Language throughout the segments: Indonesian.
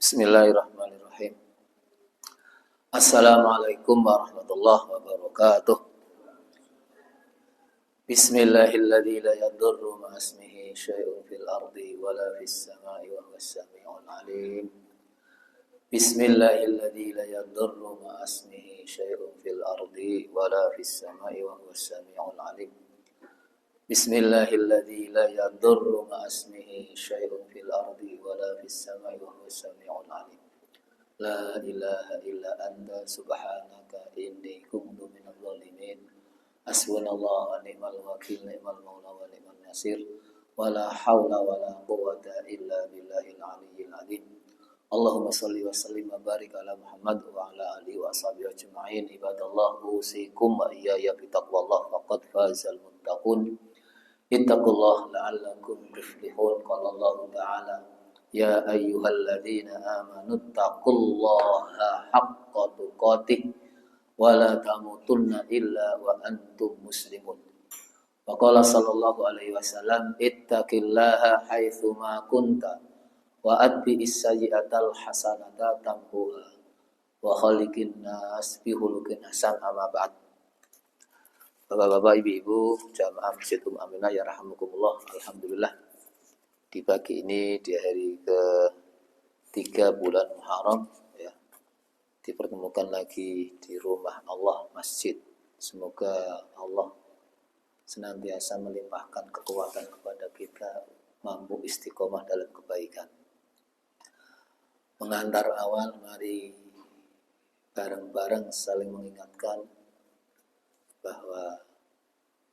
Bismillahirrahmanirrahim. Assalamualaikum warahmatullahi wabarakatuh. Bismillahilladzi la yadurru ma'asmihi syai'un fil ardi wala fis sama'i wa huwas sami'ul alim. Bismillahilladzi la yadurru ma'asmihi syai'un fil ardi wala fis sama'i wa huwas sami'ul alim. Bismillahilladzi la yadurru ma'asmihi syai'un fil ardi wala fis sama'i wa huwas sami'ul alim. La ilaha illa anta subhanaka inni kuntu minadh dhalimin. Hasbunallahu wa ni'mal wakil, ni'mal maula wa ni'man nasir. Wala haula wala quwwata illa billahil aliyyil azim. Allahumma shalli wa sallim wa barik ala Muhammad wa ala alihi wa sahbihi ajma'in. Ibadallah, usikum wa iyaya bitaqwallah faqad fazal muttaqun. Ittaqullah la'allakum tuflihun. Qala Allah ta'ala: Ya ayyuhalladzina amanu taqullaha haqqa tuqatih wa la tamutunna illa wa antum muslimun. Wa qala sallallahu alaihi wasallam: Ittaqillaha haitsu ma kunta wa atbi'is sayyi'atal hasanata tamhuha wa khaliqin nas bi khuluqin hasan. Amma ba'd. Bapak-bapak, ibu-ibu, jamaah Masjid Aminah ya rahimakumullah. Alhamdulillah, di pagi ini di hari ke-3 bulan Muharram ya, dipertemukan lagi di rumah Allah, masjid. Semoga Allah senantiasa melimpahkan kekuatan kepada kita, mampu istiqomah dalam kebaikan. Mengantar awal, mari bareng-bareng saling mengingatkan bahwa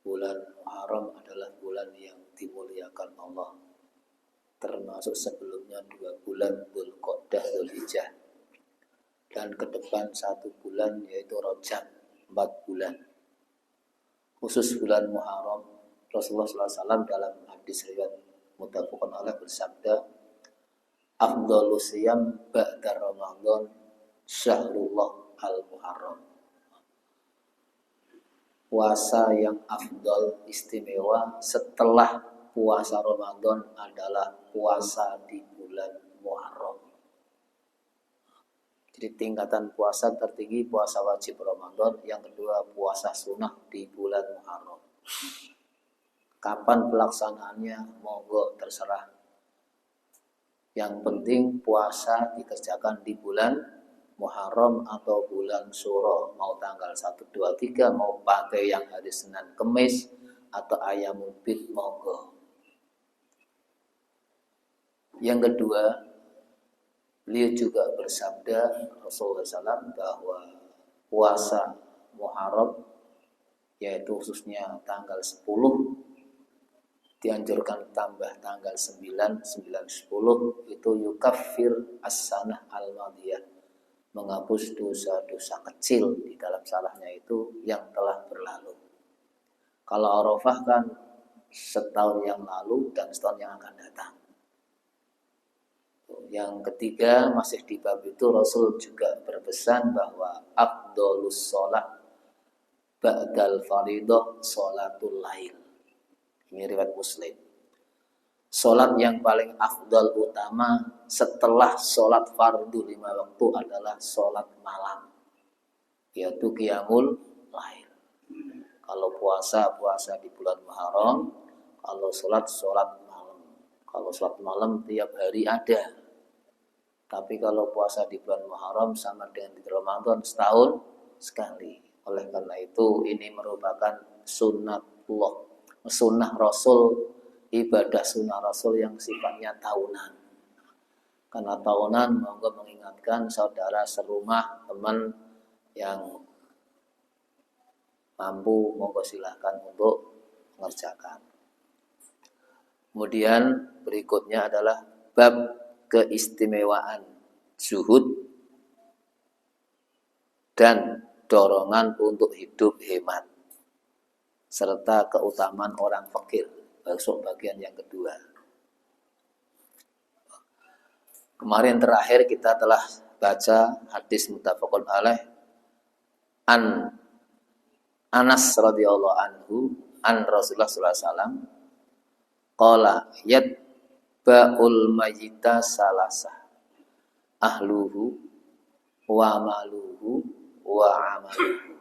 bulan Muharram adalah bulan yang dimuliakan Allah. Termasuk sebelumnya 2 bulan Dzulqa'dah, Dzulhijjah, dan ke depan 1 bulan yaitu Rajab, 4 bulan. Khusus bulan Muharram, Rasulullah SAW dalam hadis riwayat muttafaqun alaih bersabda: Afdhalus siyam ba'da Ramadan syahrullah al-Muharram. Puasa yang afdal, istimewa setelah puasa Ramadan adalah puasa di bulan Muharram. Jadi tingkatan puasa tertinggi puasa wajib Ramadan, yang kedua puasa sunnah di bulan Muharram. Kapan pelaksanaannya? Monggo terserah. Yang penting puasa dikerjakan di bulan Muharram atau bulan Syuro, mau tanggal 1, 2, 3, mau pakai yang hari Senin Kemis atau Ayyamul Bid, monggo. Yang kedua, beliau juga bersabda Rasulullah SAW bahwa puasa Muharram, yaitu khususnya tanggal 10, dianjurkan tambah tanggal 9, 10 itu yukaffir as-sanah al-madiyah, menghapus dosa-dosa kecil di dalam salahnya itu yang telah berlalu. Kalau Arafah kan setahun yang lalu dan setahun yang akan datang. Yang ketiga, masih di bab itu, Rasul juga berpesan bahwa afdhalus shalah ba'dal fardhah sholatul lail. Ini riwayat Muslim. Salat yang paling afdal utama setelah salat fardu 5 waktu adalah salat malam, yaitu qiyamul lail. Kalau puasa di bulan Muharram, kalau salat malam. Kalau salat malam tiap hari ada. Tapi kalau puasa di bulan Muharram sama dengan di Ramadan setahun sekali. Oleh karena itu ini merupakan sunnatullah, sunnah Rasul, ibadah sunnah Rasul yang sifatnya tahunan. Karena tahunan, monggo mengingatkan saudara serumah, teman yang mampu, monggo silahkan untuk mengerjakan. Kemudian berikutnya adalah bab keistimewaan zuhud dan dorongan untuk hidup hemat, serta keutamaan orang fakir. Masuk bagian yang kedua. Kemarin terakhir kita telah baca hadis muttafaqun alaih an Anas radhiyallahu anhu an Rasulullah sallallahu alaihi wasallam qala yatba'ul mayyita salasah ahluhu wa maluhu wa amaluhu.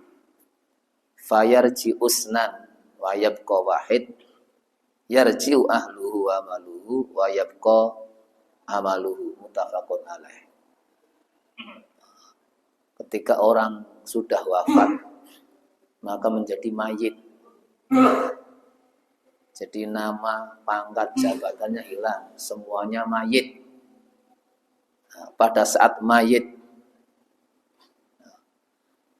Fayarji usnan wa yabqa wahid. Yarji'u ahluhu wa maluhu wa yabqa amaluhu. Muttafaqun alaih. Ketika orang sudah wafat, maka menjadi mayit. Jadi nama, pangkat, jabatannya hilang, semuanya mayit. Nah, pada saat mayit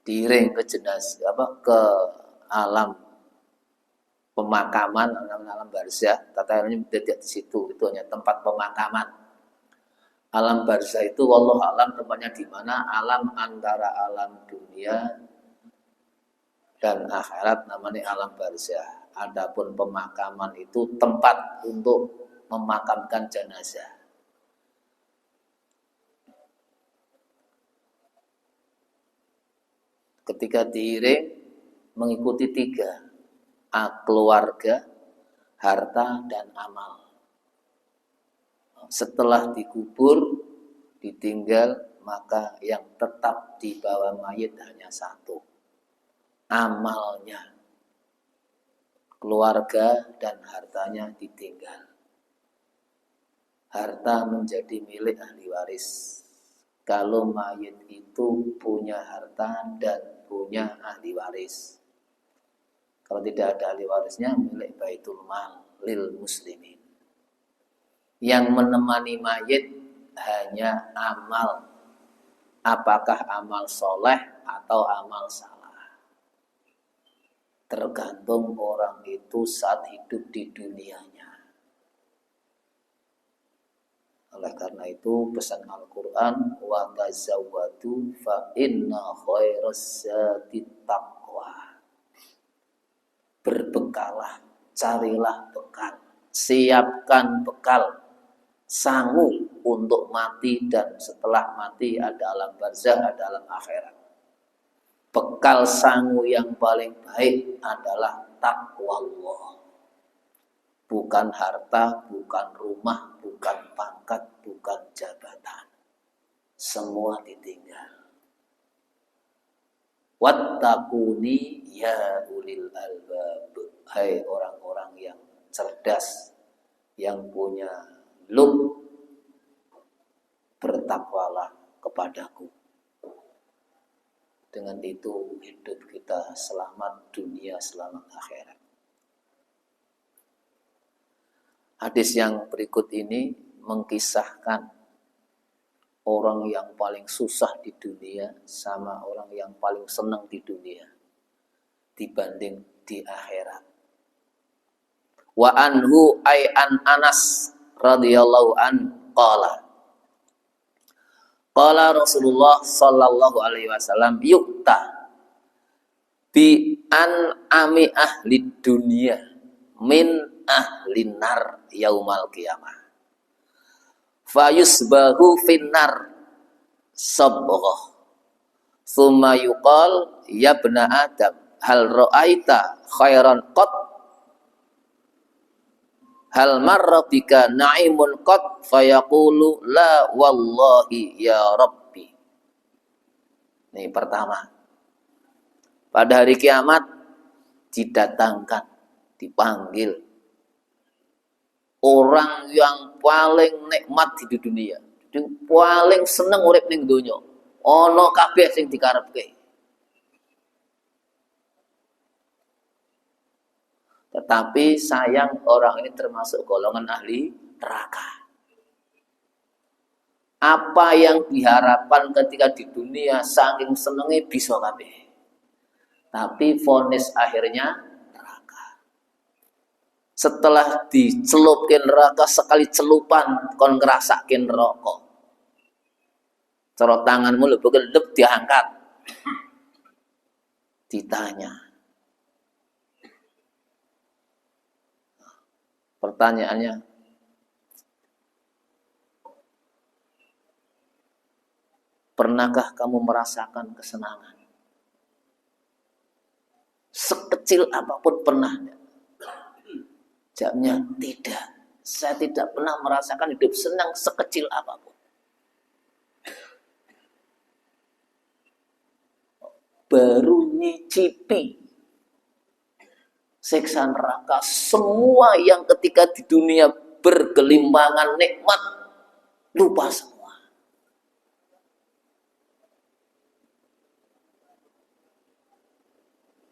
diiring ke jenazah ke alam pemakaman, alam barzah, katanya tidak di situ, itu hanya tempat pemakaman. Alam barzah itu wallahu alam tempatnya di mana, alam antara alam dunia dan akhirat namanya alam barzah. Adapun pemakaman itu tempat untuk memakamkan jenazah. Ketika diiring mengikuti 3, keluarga, harta, dan amal. Setelah dikubur, ditinggal, maka yang tetap di bawah mayit hanya 1, amalnya. Keluarga dan hartanya ditinggal. Harta menjadi milik ahli waris. Kalau mayit itu punya harta dan punya ahli waris. Kalau tidak ada ahli warisnya, milik baitul mal lil muslimin. Yang menemani mayit hanya amal. Apakah amal soleh atau amal salah? Tergantung orang itu saat hidup di dunianya. Oleh karena itu pesan Al-Quran, wa tazawwadu fa inna khairaz zadi taqwa. Berbekalah, carilah bekal, siapkan bekal, sanggup untuk mati, dan setelah mati ada alam barzah, ada alam akhirat. Bekal sangu yang paling baik adalah takwa Allah. Bukan harta, bukan rumah, bukan pangkat, bukan jabatan. Semua ditinggal. Wattaquni ya ulil albab. Hai orang-orang yang cerdas, yang punya lub, bertakwalah kepadaku. Dengan itu hidup kita selamat dunia, selamat akhirat. Hadis yang berikut ini mengkisahkan orang yang paling susah di dunia sama orang yang paling senang di dunia dibanding di akhirat. Wa anhu ay an Anas radhiyallahu an qala qala Rasulullah sallallahu alaihi wasallam yukta bi an ami ahli dunia min ahli nar yaumal qiyamah fayusbahu finnar sabghah thumma yuqal ya ibna adam hal ra'aita khairan qat hal marra bika na'imun qat fayaqulu la wallahi ya rabbi. Ini pertama, pada hari kiamat didatangkan, dipanggil orang yang paling nikmat di dunia, yang paling seneng urip ning donya, ana kabeh sing dikarepke. Tetapi sayang orang ini termasuk golongan ahli neraka. Apa yang diharapkan ketika di dunia saking senengnya bisa kabeh. Tapi vonis akhirnya neraka. Setelah dicelupkin neraka sekali celupan kon ngerasakin rokok. Cara tanganmu lebih gelap diangkat. Ditanya. Pertanyaannya, pernahkah kamu merasakan kesenangan? Sekecil apapun pernah? Jawabnya tidak. Saya tidak pernah merasakan hidup senang sekecil apapun. baru nyicipi siksa neraka. Semua yang ketika di dunia bergelimpangan nikmat lupa semua.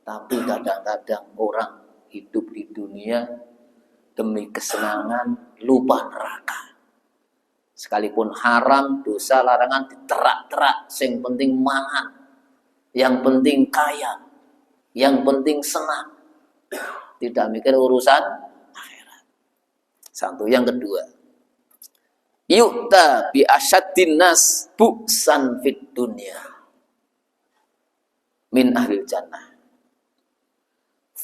Tapi kadang-kadang orang hidup di dunia demi kesenangan lupa neraka. Sekalipun haram, dosa, larangan diterak-terak, yang penting mangan, yang penting kaya, yang penting senang. Tidak mikir urusan akhirat. Satu. Yang kedua, yu'ta bi asyaddin nas bu'san fid dunya min ahlil jannah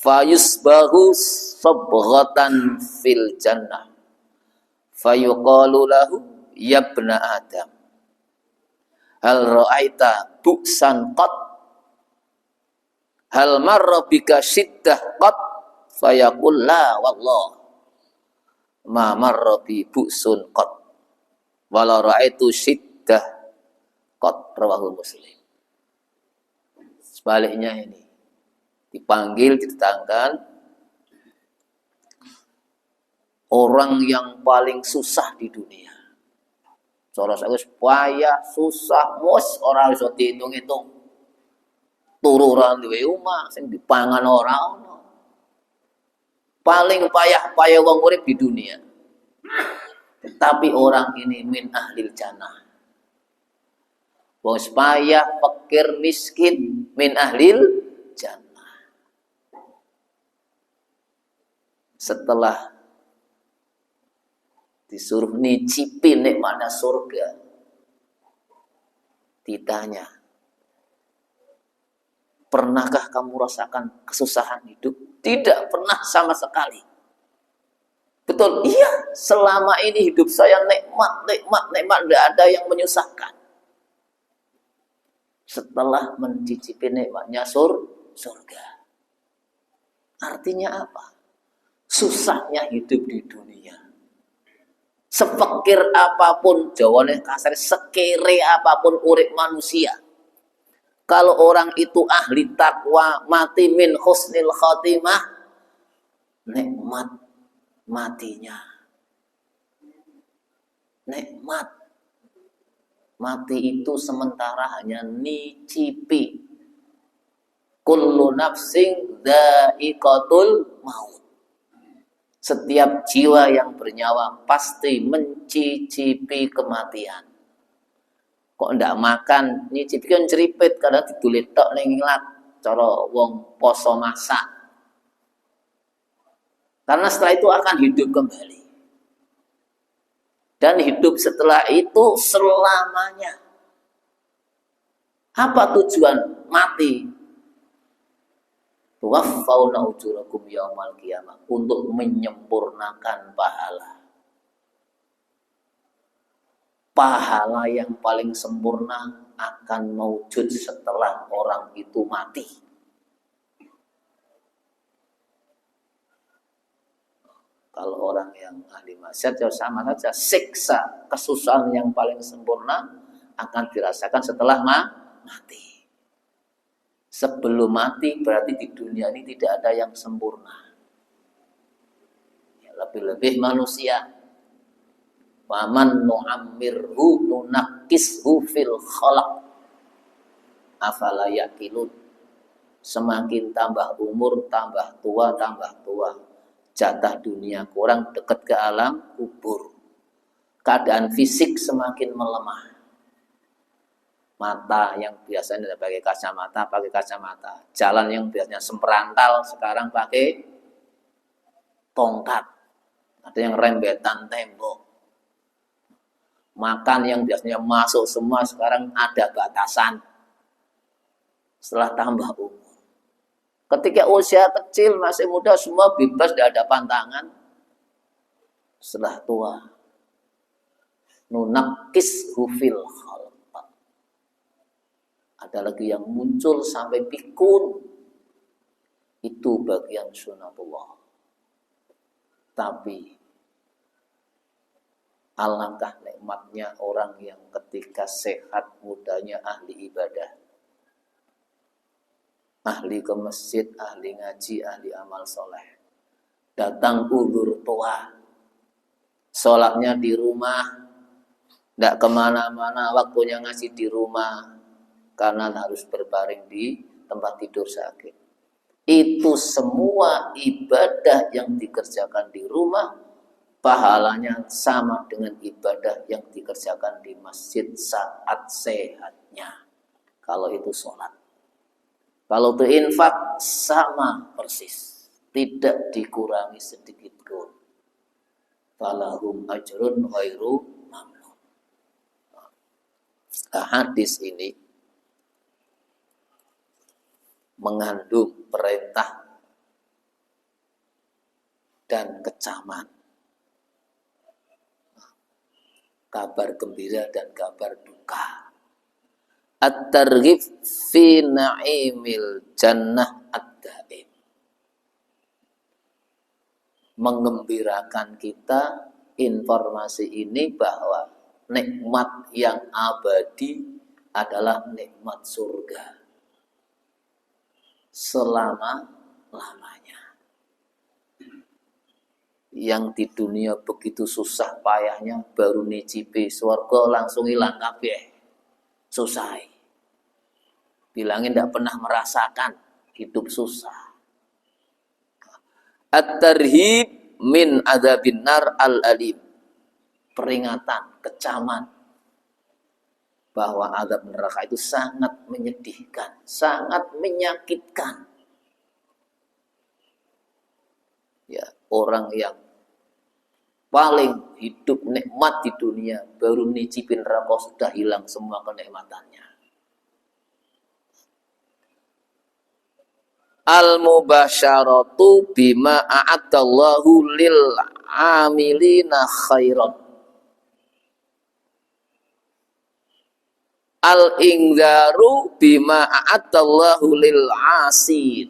fayusbahu sabghatan fil jannah fayuqalu lahu ya ibna adam hal ra'aita bu'san qat hal marra bika syiddah qat fayaqul la wallah ma marra bi bu'sun qat wala ra'aitu syiddah qat rawahu Muslim. Sebaliknya ini dipanggil, didatangkan orang yang paling susah di dunia. Cara saya payah, susah, mus ora iso diitung-itung. Turu ora duwe omah, sing dipangan ora ono. Paling payah wong urip di dunia. Tetapi orang ini min ahlil jannah. Wong payah, fakir, miskin, min ahlil jannah. Setelah disuruh nyicipi nikmatnya surga, ditanya, pernahkah kamu rasakan kesusahan hidup? Tidak pernah sama sekali. Betul, iya. Selama ini hidup saya nikmat. Tidak ada yang menyusahkan. Setelah mencicipi nikmatnya surga. Artinya apa? Susahnya hidup di dunia. Sepekir apapun, jawane kasar, sekere apapun urip manusia. Kalau orang itu ahli takwa, mati min husnil khotimah, nikmat matinya. Nikmat. Mati itu sementara hanya nicipi. Kullu nafsing dha'iqatul maut. Setiap jiwa yang bernyawa pasti mencicipi kematian. Kok ndak makan, nyicipi kan ceripet kadang ditulis tok ning ilat cara wong poso masak. Karena setelah itu akan hidup kembali. Dan hidup setelah itu selamanya. Apa tujuan mati? Tuwaffawna ujurakum yaumal qiyamah, untuk menyempurnakan pahala. Pahala yang paling sempurna akan mewujud setelah orang itu mati. Kalau orang yang ahli maksiat sama saja, siksa kesusahan yang paling sempurna akan dirasakan setelah mati. Sebelum mati berarti di dunia ini tidak ada yang sempurna. Ya, lebih-lebih manusia. Waman nu'ammirhu nunakkishu fil khalaq afala yaqilun. Semakin tambah umur, tambah tua. Jatah dunia kurang, dekat ke alam kubur. Keadaan fisik semakin melemah. Mata yang biasanya pakai kacamata. Jalan yang biasanya semperantal sekarang pakai tongkat. Ada yang rembetan tembok. Makan yang biasanya masuk semua sekarang ada batasan. Setelah tambah umur. Ketika usia kecil masih muda semua bebas, tidak ada pantangan. Setelah tua, nunakkishu fil khalq. Ada lagi yang muncul sampai pikun. Itu bagian sunatullah. Tapi alangkah nikmatnya orang yang ketika sehat mudanya ahli ibadah. ahli ke masjid, ahli ngaji, ahli amal soleh. Datang ulur tua, sholatnya di rumah, tidak kemana-mana, waktunya ngaji di rumah, karena harus berbaring di tempat tidur sakit. Itu semua ibadah yang dikerjakan di rumah, pahalanya sama dengan ibadah yang dikerjakan di masjid saat sehatnya. Kalau itu sholat. Kalau itu infak, sama persis. Tidak dikurangi sedikit pun. Falahum ajrun ghairu mamnun. Hadis ini mengandung perintah dan kecaman, kabar gembira dan kabar duka. At-targhib fi na'imil jannah ad-daim. Mengembirakan kita informasi ini bahwa nikmat yang abadi adalah nikmat surga selama-lamanya. Yang di dunia begitu susah payahnya baru nicipi swarga langsung hilang kabeh. Susah. Bilangin tidak pernah merasakan hidup susah. At-tarhib min adzabin nar al-alim. Peringatan, kecaman bahwa azab neraka itu sangat menyedihkan, sangat menyakitkan. Ya, orang yang paling hidup nikmat di dunia baru nicipin neraka sudah hilang semua kenikmatannya. Al-mubasyaratu bima a'addallahu lil amilina khairan. Al-ingzaru bima a'addallahu lil asin.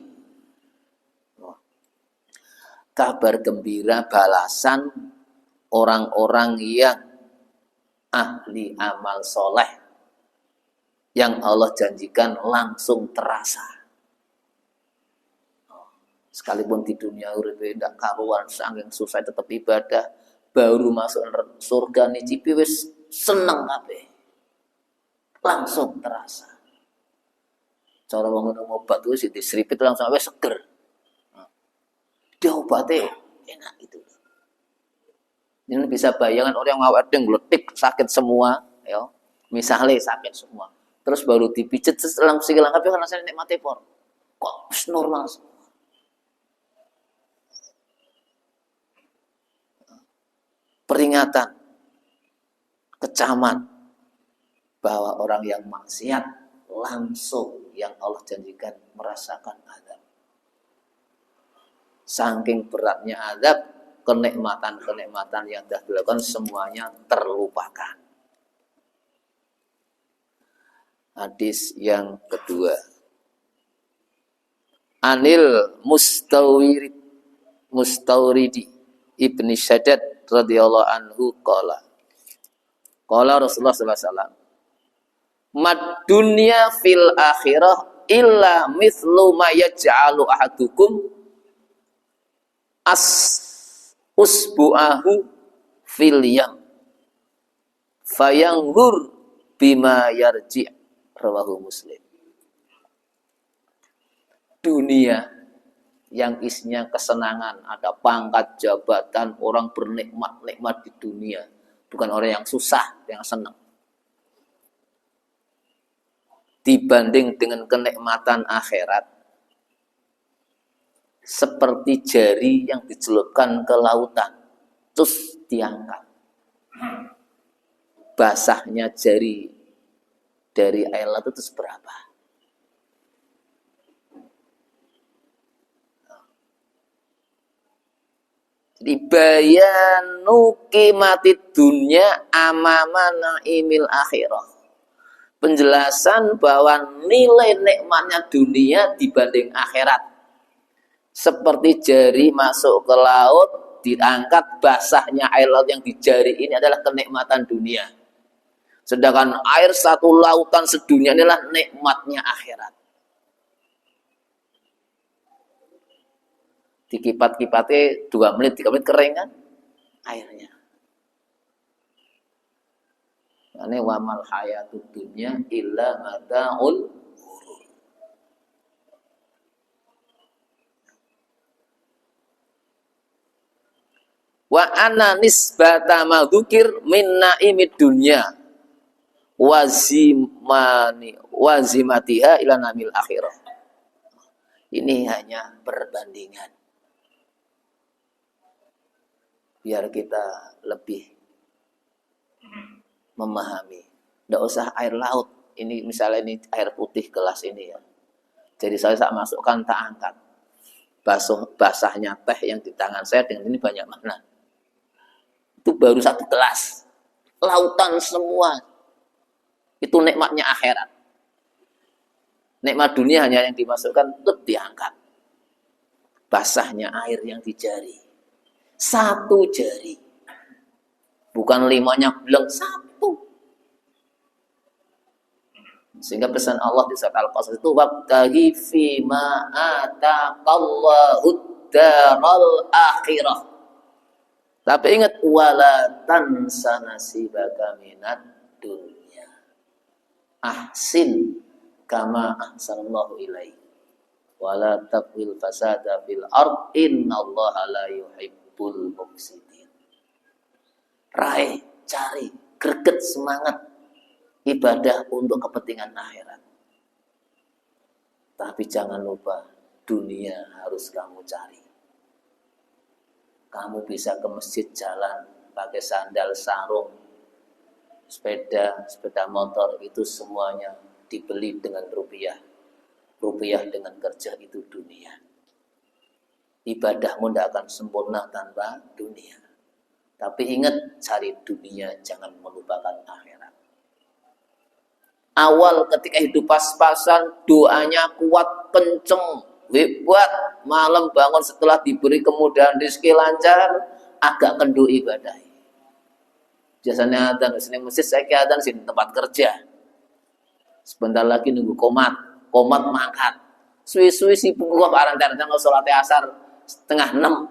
Kabar gembira balasan orang-orang yang ahli amal soleh yang Allah janjikan langsung terasa. Sekalipun di dunia urip tidak karuan saking susah tetap ibadah, baru masuk surga nicipi wis seneng kabeh. Langsung terasa. Cara wong ngono obat wis disripit langsung wis seger. Dia obatnya enak gitu. Ini bisa bayangkan orang yang awet ngletik sakit semua, ya. Misalnya sakit semua. Terus baru dipijet langsung hilang kabeh karena saya nikmate por. Kok normal semua. Peringatan, kecaman bahwa orang yang maksiat langsung yang Allah janjikan merasakan azab. Saking beratnya azab, kenikmatan-kenikmatan yang telah dilakukan semuanya terlupakan. Hadis yang kedua. Anil Mustawridi Ibni Syaddad radhiyallahu anhu qala Rasulullah sallallahu alaihi wasallam mad dunya fil akhirah illa mithlu ma yaj'alu ahadukum usbu'ahu fil yam fayanghur bima yarji' rawahu Muslim. Dunia yang isinya kesenangan, ada pangkat, jabatan, orang bernikmat-nikmat di dunia, bukan orang yang susah, yang senang. Dibanding dengan kenikmatan akhirat, seperti jari yang dicelupkan ke lautan, terus diangkat. Basahnya jari dari air laut itu seberapa? Jadi bayanu qimatid dunya amama naimil akhirah. Penjelasan bahwa nilai nikmatnya dunia dibanding akhirat. Seperti jari masuk ke laut, diangkat basahnya air laut yang di jari ini adalah kenikmatan dunia. Sedangkan air satu lautan sedunia inilah nikmatnya akhirat. Dikipat-kipatnya 2 menit, 3 menit kering kan airnya. Ini wamal hayatud dunya illa mata'ul ghurur. Wa anna nisbata ma dzukir min naimid dunya wazimatiha ila namil akhirah. Ini hanya perbandingan biar kita lebih memahami. Tidak usah air laut. Ini misalnya ini air putih gelas ini ya. Jadi saya masukkan, tak angkat. Basahnya teh yang di tangan saya dengan ini banyak makna. Itu baru 1 gelas. Lautan semua. Itu nikmatnya akhirat. Nikmat dunia hanya yang dimasukkan, tetap diangkat. Basahnya air yang di jari. 1 jari. Bukan 5-nya bilang 1. Sehingga pesan Allah di surat Al-Qasas itu wabtaghi fima ataqallahu daral akhirah. Tapi ingat wala tansa nasibaka minad dunya. Ahsin kama ahsanallahu ilaik. Wala tabghil fasada fil ard innallaha la yuhibbul mufsidin. Raih, cari, greget, semangat ibadah untuk kepentingan akhirat. Tapi jangan lupa dunia harus kamu cari. Kamu bisa ke masjid jalan pakai sandal, sarung, sepeda motor, itu semuanya dibeli dengan rupiah. Rupiah dengan kerja itu dunia. Ibadahmu tidak akan sempurna tanpa dunia. Tapi ingat, cari dunia, jangan melupakan akhirat. Awal ketika hidup pas-pasan, doanya kuat, kenceng, hebat. Malam bangun setelah diberi kemudahan rezeki lancar, agak kendu ibadah. Biasanya adzan di masjid, saya ke adzan sini tempat kerja. Sebentar lagi nunggu komat mangkat. Suwi-suwi si pungguh parantar-parantar sholat asar 5:30.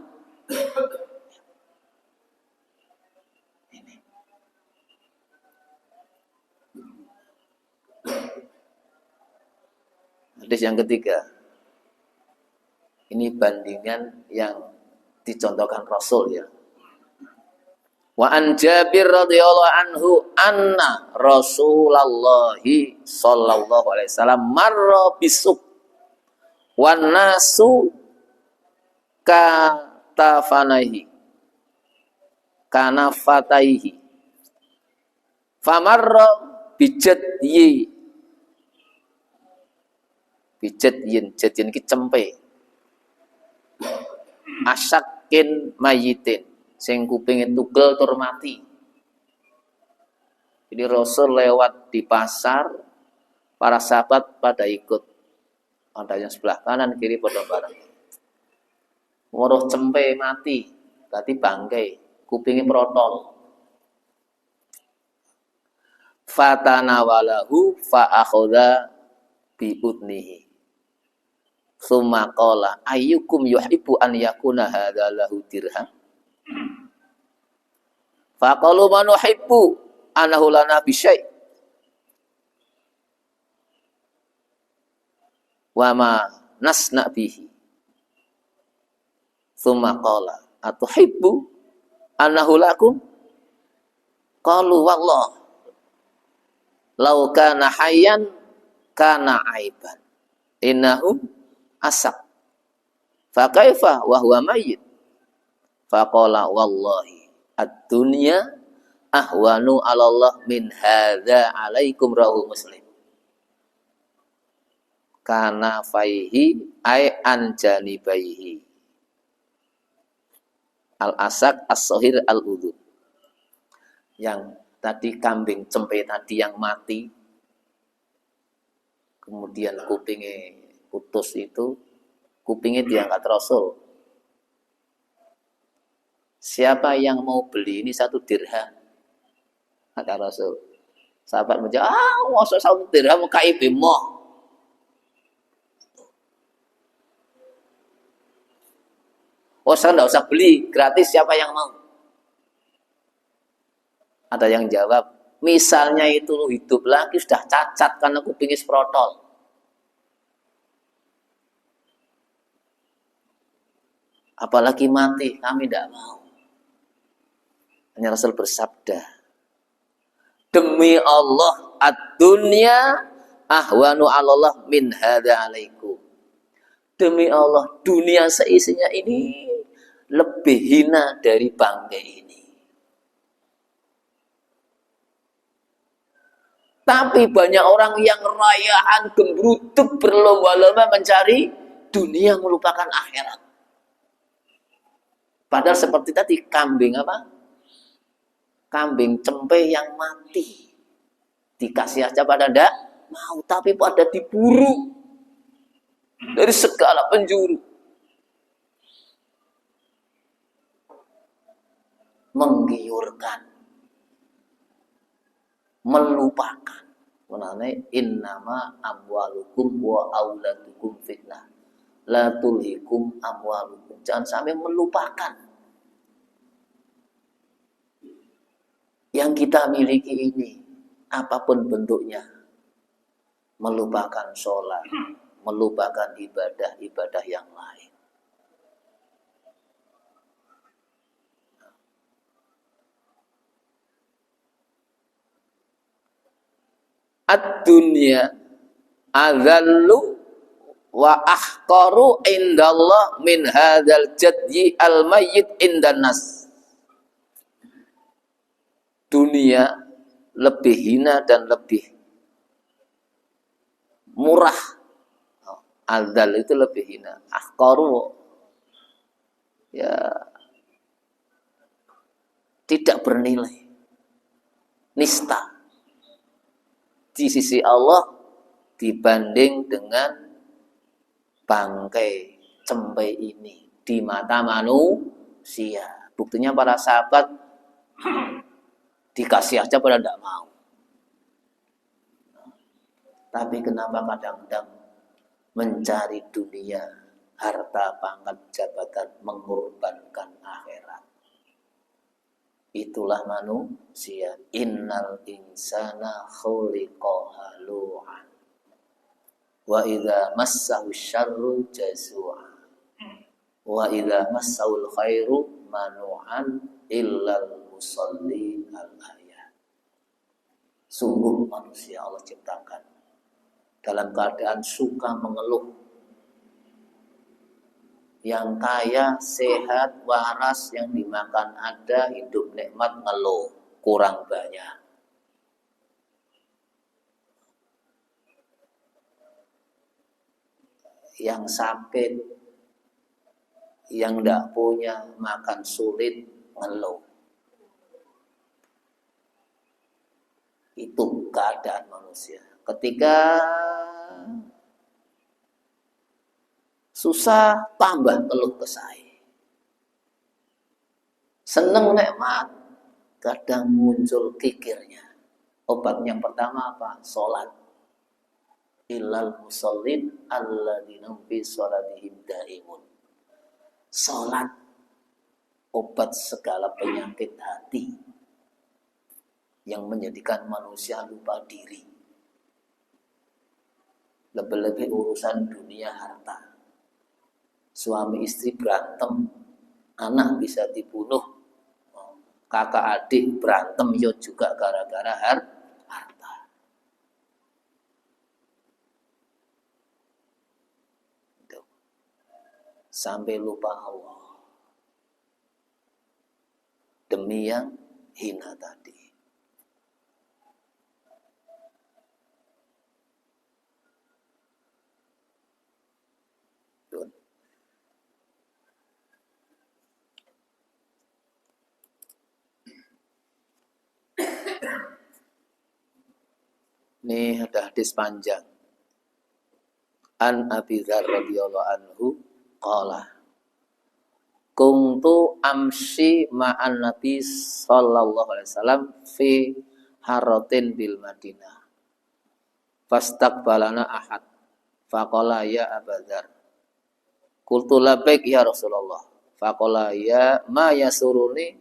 Hadis yang ketiga. Ini bandingan yang dicontohkan Rasul ya. Wa an Jabir radhiyallahu anhu anna Rasulullah sallallahu alaihi wasallam marra bisuk wan nasu kanafataihi famarra bijadyin jadyin ki cempe asyakin mayitin sing kupinge tugel tur mati. Jadi Rasul lewat di pasar, para sahabat pada ikut. Ada yang sebelah kanan kiri pada bareng. Weruh cempe mati, berarti bangkai, kupinge protol. Fatanawalahu fa akhadha bi udnihi. Summa qala ayyukum yuhibbu an yakuna hadza lahu dirham. Faqalu man nuhibbu anahu lana bi syai'. Wa ma nasna bihi. Summa qala atuhibbu anahu lakum? Qalu wallah law kana hayyan kana aiban. Innahu asak. Fa kaifa wa huwa mayyit? Faqala wallahi ad-dunya ahwanu 'ala Allah min hadza 'alaikum rawahu Muslim. Kana faihi ay an janibaihi. Al-asak as-sahir al-udud. Yang tadi kambing cempe tadi yang mati, kemudian kupingnya putus itu, kupingnya diangkat Rasul. Siapa yang mau beli ini 1 dirham? Kata Rasul. Sahabat menjawab, masa 1 dirham KIB moh. Oh, saya enggak usah beli, gratis, siapa yang mau? Ada yang jawab, misalnya itu hidup lagi sudah cacat karena kupingnya sprotol. Apalagi mati, kami tidak mau. Hanya Rasul bersabda, demi Allah, ad-dunya ahwanu 'alallah min hadza 'alaikum. Demi Allah, dunia seisinya ini lebih hina dari bangkai ini. Tapi banyak orang yang rayaan gembrutuk berlomba-lomba mencari dunia melupakan akhirat. Padahal seperti tadi kambing apa? Kambing cempe yang mati. Dikasih aja pada ndak mau, tapi pada diburu dari segala penjuru. Menggiurkan, melupakan. Mengenai innama amwalukum wa auladukum fitnah. La tulhikum amwalukum. Jangan sampai melupakan yang kita miliki ini, apapun bentuknya. Melupakan sholat, melupakan ibadah-ibadah yang lain. Ad-dunya adzallu wa ahqaru indallah min hadzal jadyi al-mayyit indan nas. Dunia lebih hina dan lebih murah. Adzal itu lebih hina. Ahqaru ya tidak bernilai. Nista di sisi Allah dibanding dengan bangkai cempe ini di mata manusia. Buktinya para sahabat dikasih aja pada tidak mau. Tapi kenapa kadang-kadang mencari dunia, harta, pangkat, jabatan, mengorbankan akhirat? Itulah manusia. Innal insana khuliqa halu'an wa idza massahu syarru jazua wa idza massahul khairu manu'an illal musallin al-ayat. Sungguh manusia Allah ciptakan dalam keadaan suka mengeluh. Yang kaya, sehat, waras, yang dimakan ada, hidup nikmat, ngeluh, kurang banyak. Yang sakit, yang tidak punya, makan sulit, ngeluh. Itu keadaan manusia. Ketika susah, tambah keluh kesah. Seneng nikmat, kadang muncul kikirnya. Obat yang pertama apa? Sholat. Illal musallin alladzina fi sholatihim daimun. Sholat, obat segala penyakit hati yang menjadikan manusia lupa diri. Lebih-lebih urusan dunia harta. Suami istri berantem, anak bisa dibunuh, kakak adik berantem yo juga gara-gara harta. Sampai lupa Allah demi yang hina tadi. Ini ada hadis panjang. An Abi Dzar radhiyallahu anhu qala kuntu amshi ma'an Nabi sallallahu alaihi wasallam fi haratin bil Madinah. Fastaqbalana ahad. Faqala ya Abu Dzar. Qultu labbaik ya Rasulullah. Faqala ya ma yasuruni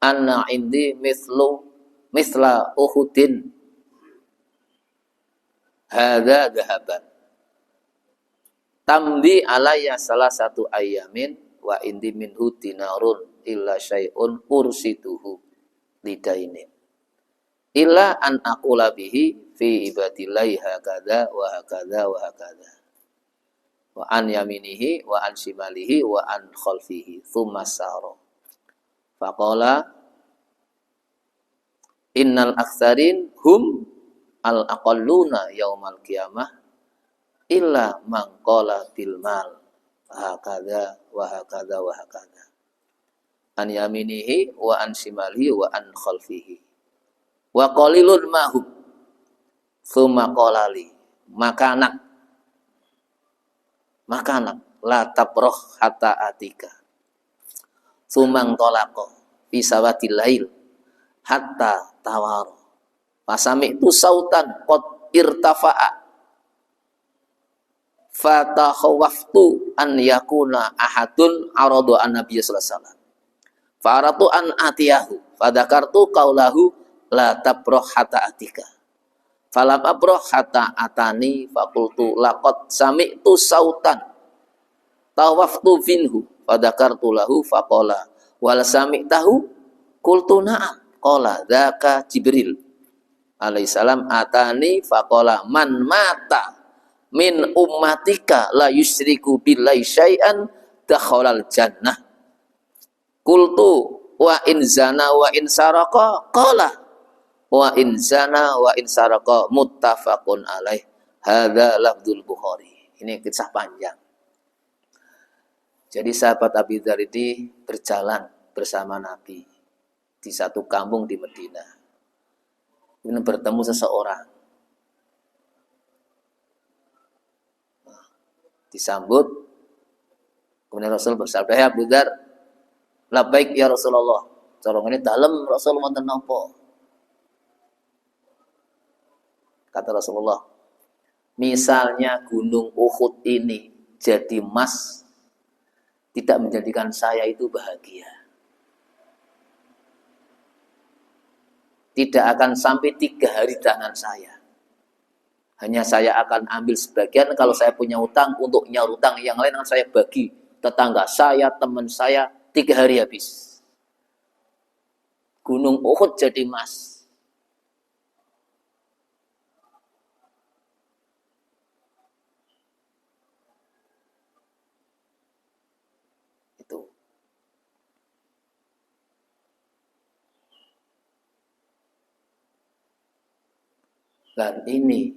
anna indi misla Uhudin hadza dhahaban tamdi alayya salah satu ayamin wa indi minhu dinarun illa syai'un ursituhu lidaini illa an aqula bihi fi ibadillahi hakadha wa hakadha wa hakadha wa an yaminihi wa an shimalihi wa an khalfihi thumma sara faqala innal aktsarin hum al aqalluna yaumal qiyamah illa man qala bil mal hakadha wa hakadha wa hakadha an yaminihi wa an shimalihi wa an khalfihi wa qalilun mahum thumma qala li makanak la tabrah hatta atika sumang tolako fisawatil lail hatta tawaro pasami itu sautan qad irtafa'a fatakhawaftu an yakuna ahadun aradu an nabiy sallallahu alaihi wasallam faratu an atiyahu fadzakartu qaulahu la tabrah hatta atika falam abrah hatta atani faqultu laqad sami'tu sautan tawaftu finhu fadzakartu lahu faqala wal sami'tahu qultu na'am qala dzaka Jibril alaihissalam atani faqala man mata min ummatika la yusyriku billahi syai'an dakhalal jannah qultu wa in zana wa in saraqa qala wa in zana wa in saraqa muttafaqun alaih hadza lafdzul Bukhari. Ini kisah panjang. Jadi sahabat Abi Dzar ini berjalan bersama Nabi di satu kampung di Madinah. Ini bertemu seseorang. Disambut. Kemudian Rasul bersabda, "Ya Abu Dzar, labbaik ya Rasulullah." Corong ini dalem Rasul wonten napa? Kata Rasulullah, misalnya gunung Uhud ini jadi emas, tidak menjadikan saya itu bahagia. Tidak akan sampai 3 hari tangan saya. Hanya saya akan ambil sebagian, kalau saya punya utang, untuk nyaur utang yang lain akan saya bagi. Tetangga saya, teman saya, 3 hari habis. Gunung Uhud jadi emas. Dan ini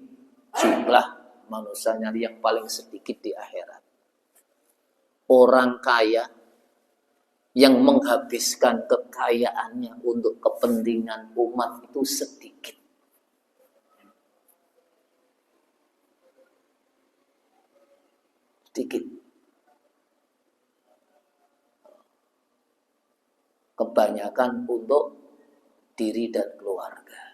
jumlah manusianya yang paling sedikit di akhirat. Orang kaya yang menghabiskan kekayaannya untuk kepentingan umat itu sedikit. Sedikit. Kebanyakan untuk diri dan keluarga.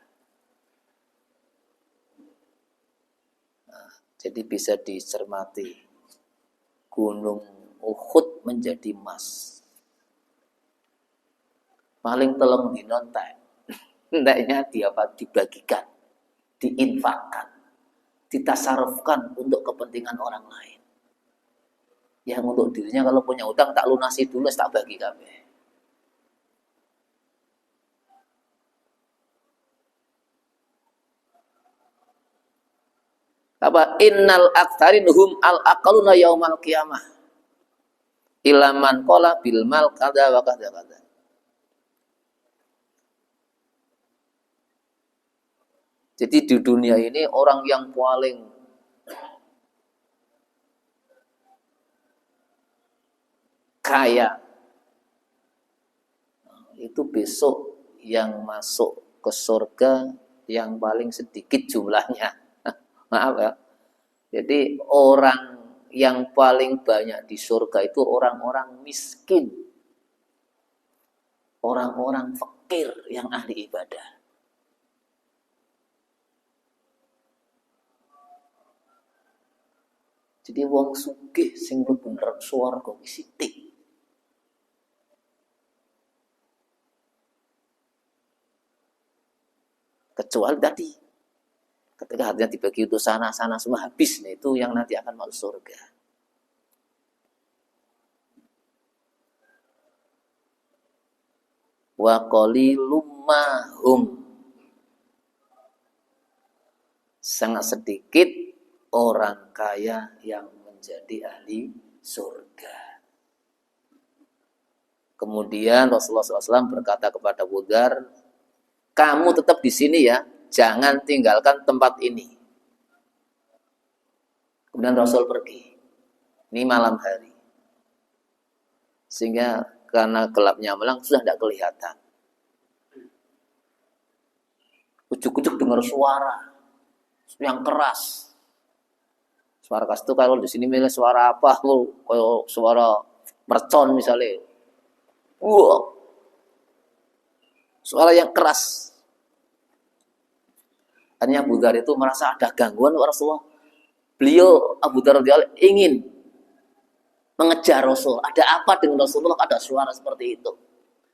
Jadi bisa dicermati, gunung Uhud menjadi emas. Paling telung dina entek. Enteknya dibagikan, diinfakkan, ditasarufkan untuk kepentingan orang lain. Yang untuk dirinya kalau punya utang tak lunasi dulu, tak bagi kabeh. Apa innal aktsarin hum al aqaluna yaumal qiyamah ilaman qala bil mal kada wa kada kada. Jadi di dunia ini orang yang paling kaya itu besok yang masuk ke surga yang paling sedikit jumlahnya. Maaf ya. Jadi orang yang paling banyak di surga itu orang-orang miskin. Orang-orang fakir yang ahli ibadah. Jadi wong sugih sing mlebu swarga sithik. Kecuali tadi ketika hatinya dibagi untuk sana-sana semua habis, nah itu yang nanti akan masuk surga. Wa qalilum mahum, sangat sedikit orang kaya yang menjadi ahli surga. Kemudian Rasulullah SAW berkata kepada Abu Dzar, kamu tetap di sini ya, jangan tinggalkan tempat ini. Kemudian Rasul pergi. Ini malam hari. Sehingga karena gelapnya malam sudah tidak kelihatan. Ujuk-ujuk dengar suara yang keras. Suara keras itu kalau di sini milih suara apa? Kalau suara mercon misalnya. Wow. Suara yang keras. Hanya Abu Dzar itu merasa ada gangguan Rasulullah. Beliau Abu Dzar ingin mengejar Rasul. Ada apa dengan Rasulullah? Ada suara seperti itu.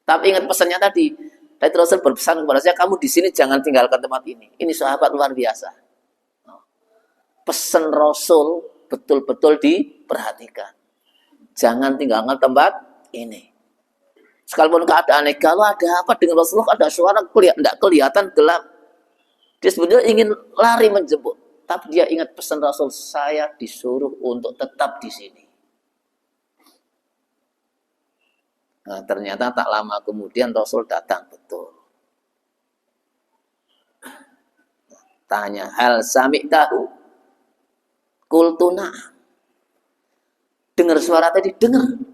Tapi ingat pesannya tadi. Tadi Rasul berpesan kepada saya, kamu di sini jangan tinggalkan tempat ini. Ini sahabat luar biasa. Pesan Rasul betul-betul diperhatikan. Jangan tinggalkan tempat ini. Sekalipun keadaan kalau ada apa dengan Rasulullah, ada suara tidak kelihatan gelap. Dia sebenarnya ingin lari menjemput, tapi dia ingat pesan Rasul, saya disuruh untuk tetap di sini. Nah, ternyata tak lama kemudian Rasul datang betul. Tanya, hal sami'tahu? Qultu na'am. Dengar suara tadi, dengar.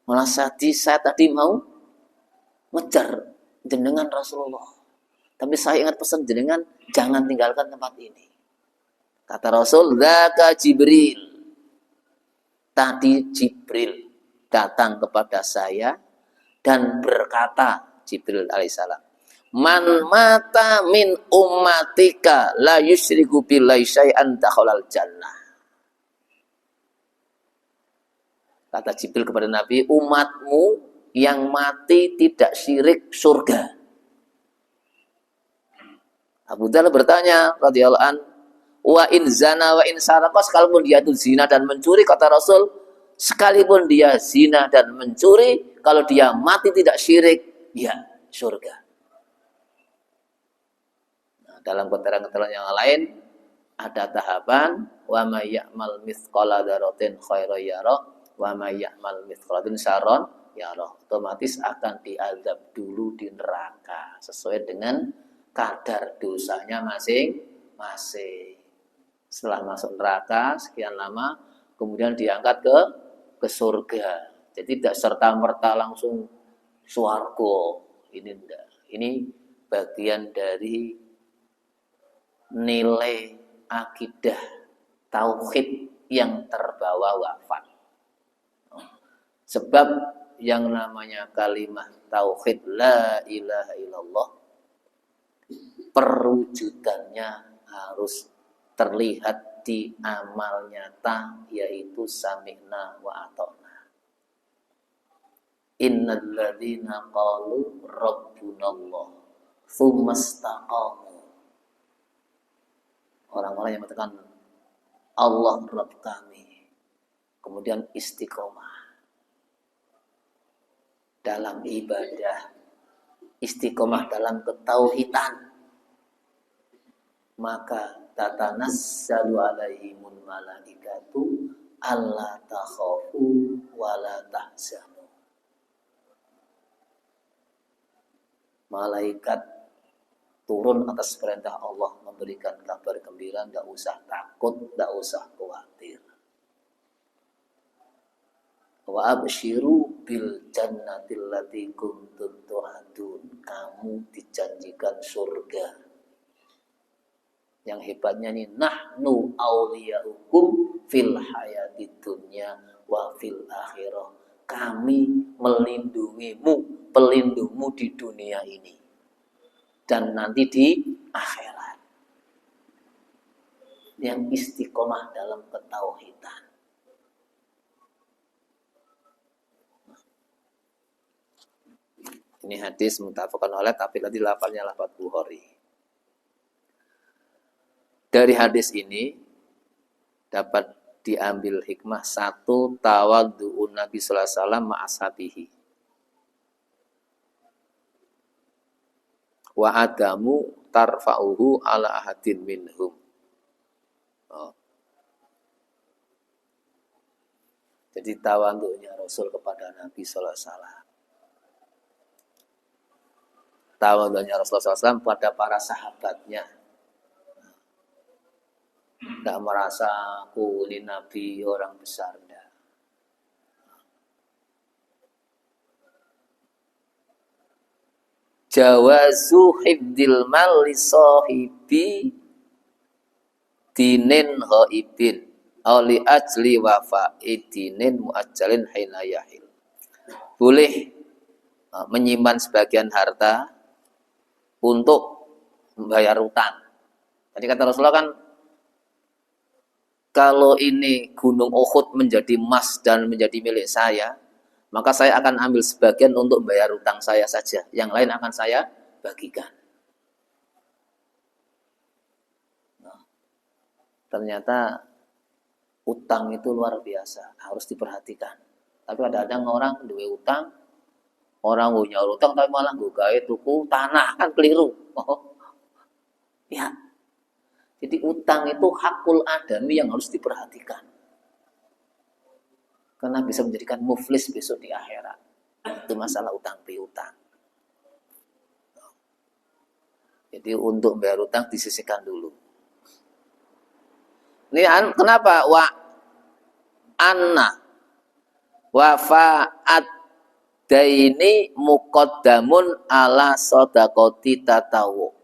Malah saya tadi mau ngejar jenengan Rasulullah. Tapi saya ingat pesan jenengan, jangan tinggalkan tempat ini. Kata Rasul, dzaka Jibril. Tadi Jibril datang kepada saya dan berkata, Jibril alaihissalam, man mata min ummatika la yusyriku billahi syai'an dakhalal jannah. Kata Jibril kepada Nabi, umatmu yang mati tidak syirik surga. Abu Dzar bertanya radhiyallahu an, wa in zana wa in sarqa, sekalipun dia itu zina dan mencuri, kata Rasul, sekalipun dia zina dan mencuri, kalau dia mati tidak syirik, ya surga. Nah, dalam keterangan yang lain ada tahapan wa may ya'mal mithqala dzarratin khairan yara wa may ya'mal mithqala dzarratin syarran yara. Otomatis akan diazab dulu di neraka sesuai dengan kadar dosanya masing-masing. Setelah masuk neraka sekian lama, kemudian diangkat ke surga. Jadi tidak serta-merta langsung swarga. Ini enggak. Ini bagian dari nilai akidah tauhid yang terbawa wafat. Sebab yang namanya kalimat tauhid la ilaha illallah, perwujudannya harus terlihat di amal nyata, yaitu sami'na wa ata'na. Innal ladzina qalu rabbunallah tsumma istaqamu. Orang-orang yang mengatakan Allah Rabb kami, kemudian istiqomah dalam ibadah, istiqomah dalam ketauhidan, maka tatanassalu alaihimul malaikatu alla takhafu wa la tahzanu. Malaikat turun atas perintah Allah memberikan kabar gembira, tidak usah takut, tidak usah khawatir. Wa absyiru bil jannatil lati kuntum tu'adun. Kamu dijanjikan surga. Yang hebatnya ini, nahnu awliyaukum fil hayati dunya wa fil akhirah. Kami melindungimu, pelindungmu di dunia ini dan nanti di akhirat. Yang istiqomah dalam ketauhidan. Ini hadis muttafaqun alaih, tapi tadi lafalnya lafaz Bukhari. Dari hadis ini dapat diambil hikmah satu, tawaddu'un Nabi sallallahu alaihi wasallam ma'ashabihi. Wa adamu tarfa'uhu ala ahadin minhum. Oh. Jadi tawadhu'nya Rasul kepada Nabi sallallahu alaihi wasallam. Tawadhu'nya Rasulullah SAW pada para sahabatnya. Tidak merasa aku ini Nabi orang besar. Enggak. Jawazu hibdil mal li sahibi dinin ghaibin aw li ajli wafa'i dinin muajjalin hina yahil. Boleh menyimpan sebagian harta untuk membayar utang. Tadi kata Rasulullah kan, kalau ini gunung Uhud menjadi emas dan menjadi milik saya, maka saya akan ambil sebagian untuk membayar utang saya saja. Yang lain akan saya bagikan. Nah, ternyata utang itu luar biasa, harus diperhatikan. Tapi kadang-kadang orang duwe utang, orang punya utang tapi malah gue gawe tuku tanah, kan keliru. Oh, ya. Jadi utang itu hakul adami yang harus diperhatikan. Karena bisa menjadikan muflis besok di akhirat. Itu masalah utang piutang. Jadi untuk bayar utang disisihkan dulu. Ini kenapa? Wa anna wafa'at daini muqaddamun ala shadaqati tatawu.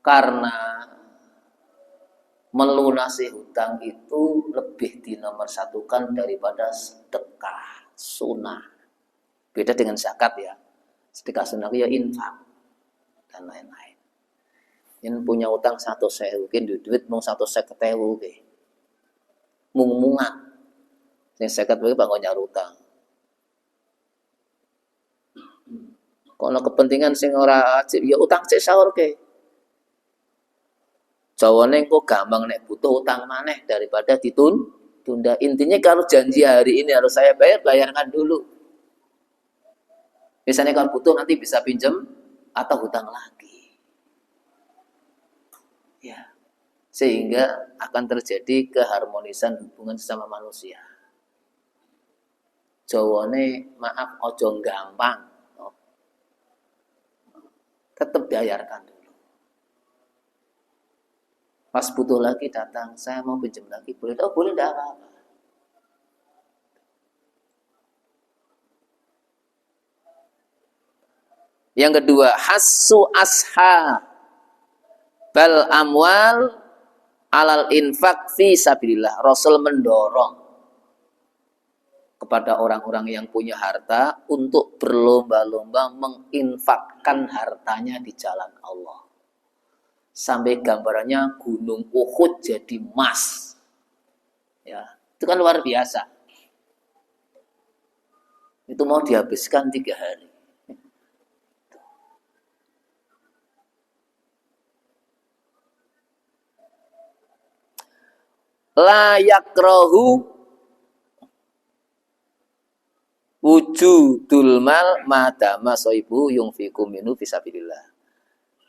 Karena melunasi hutang itu lebih dinomorsatukan daripada sedekah sunnah. Beda dengan zakat ya. Sedekah sunnah ya infak dan lain-lain. Yang punya utang 100.000, duit mau 150.000 ke. Mung-mungan. Sing 50.000 bangun nyar utang. Kono kepentingan sing ora wajib ya utang cek sahur ke. Jawane kok gampang nek butuh utang maneh daripada ditunda. Intinya kalau janji hari ini harus saya bayar, bayarkan dulu. Misalnya kalau butuh nanti bisa pinjam atau hutang lagi. Ya. Sehingga akan terjadi keharmonisan hubungan sesama manusia. Jawane maaf ojo gampang. Tetap bayarkan dulu. Pas butuh lagi datang, saya mau pinjam lagi, boleh? Oh boleh, tidak apa-apa. Yang kedua, hassu asha bal amwal alal infak fi sabilillah. Rasul mendorong kepada orang-orang yang punya harta untuk berlomba-lomba menginfakkan hartanya di jalan Allah. Sampai gambarannya gunung Uhud jadi emas. Ya, itu kan luar biasa. Itu mau dihabiskan 3 hari. La yakrahu wujudul mal madama soibu yungfiku minu fisabilillah.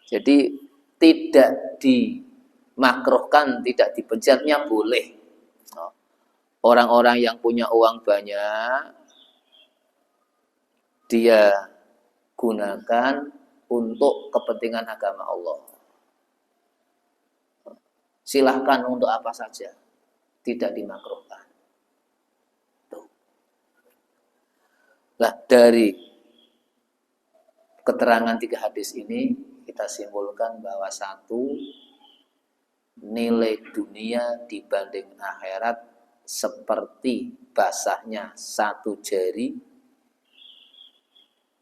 Jadi tidak dimakruhkan, tidak dibenci, boleh. Orang-orang yang punya uang banyak, dia gunakan untuk kepentingan agama Allah. Silahkan untuk apa saja, tidak dimakruhkan. Nah, dari keterangan 3 hadis ini kita simpulkan bahwa satu, nilai dunia dibanding akhirat seperti basahnya 1 jari.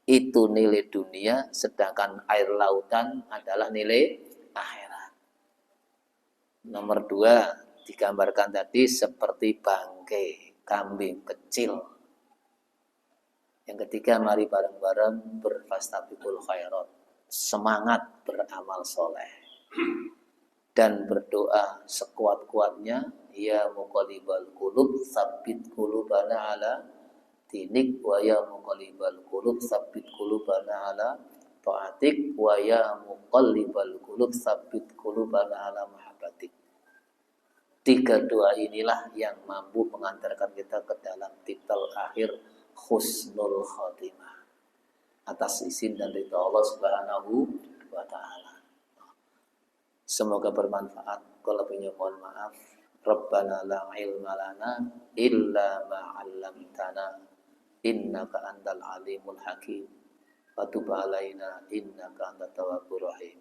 Itu nilai dunia, sedangkan air lautan adalah nilai akhirat. Nomor 2, digambarkan tadi seperti bangkai kambing kecil. Yang ketiga, mari bareng-bareng berfastabiqul khairat. Semangat beramal soleh. dan berdoa sekuat-kuatnya, ya muqallibal qulub tsabbit qulubana ala dinik, wa ya muqallibal qulub tsabbit qulubana ala taatik, wa ya muqallibal qulub tsabbit qulubana ala mahabbatik. 3 doa inilah yang mampu mengantarkan kita ke dalam titel akhir husnul khotimah atas izin dan ridha Allah Subhanahu wa taala. Semoga bermanfaat. Kalau punya mohon maaf. Rabbana la ilma lana illa ma 'allamtana innaka antal alimul hakim. Wa tub 'alaina innaka antat tawwabur rahim.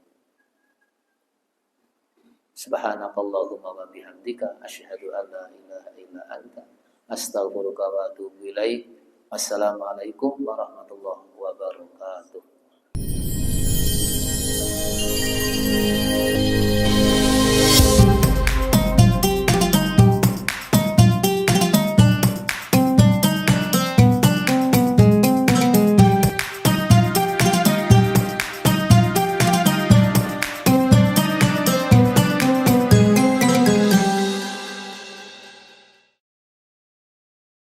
Subhanakallahumma wa bihamdika asyhadu an la ilaha illa anta astaghfiruka wa atubu ilaik. Wassalamualaikum warahmatullahi wabarakatuh.